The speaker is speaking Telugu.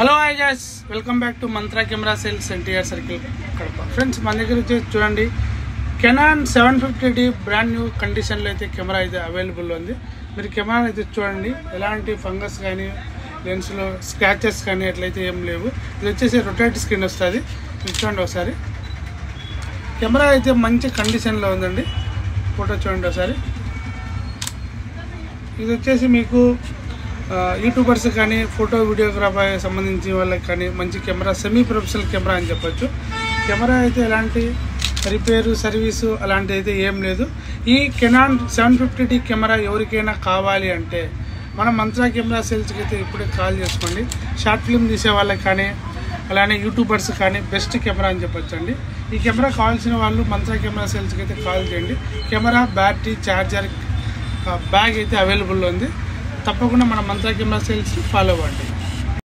Hello hi guys, welcome back to mantra camera sales NTR circle Kadapa. Friends, మన దగ్గర వచ్చేసి చూడండి కెనాన్ 750D బ్రాండ్ న్యూ కండిషన్లో అయితే కెమెరా అయితే అవైలబుల్ ఉంది. మీరు కెమెరా అయితే చూడండి, ఎలాంటి ఫంగస్ కానీ లెన్స్లో స్క్రాచెస్ కానీ అట్లయితే ఏం లేవు. ఇది వచ్చేసి రొటేట్ స్క్రీన్ వస్తుంది. ఇది చూడండి ఒకసారి. కెమెరా అయితే మంచి కండిషన్లో ఉందండి. ఫోటో చూడండి ఒకసారి. ఇది వచ్చేసి మీకు యూట్యూబర్స్ కానీ ఫోటో వీడియోగ్రాఫర్ సంబంధించిన వాళ్ళకి కానీ మంచి కెమెరా, సెమీ ప్రొఫెషనల్ కెమెరా అని చెప్పొచ్చు. కెమెరా అయితే ఎలాంటి రిపేరు సర్వీసు అలాంటిది అయితే ఏం లేదు. ఈ కెనాన్ 750D కెమెరా ఎవరికైనా కావాలి అంటే మన మంత్రా కెమెరా సేల్స్కి అయితే ఇప్పుడే కాల్ చేసుకోండి. షార్ట్ ఫిల్మ్ తీసే వాళ్ళకి కానీ అలానే యూట్యూబర్స్ కానీ బెస్ట్ కెమెరా అని చెప్పొచ్చు అండి. ఈ కెమెరా కావాల్సిన వాళ్ళు మంత్రా కెమెరా సేల్స్కి అయితే కాల్ చేయండి. కెమెరా, బ్యాటరీ, ఛార్జర్, బ్యాగ్ అయితే అవైలబుల్ ఉంది. తప్పకుండా మన మంత్రా కెమెరా సేల్స్ ఫాలో అవ్వండి.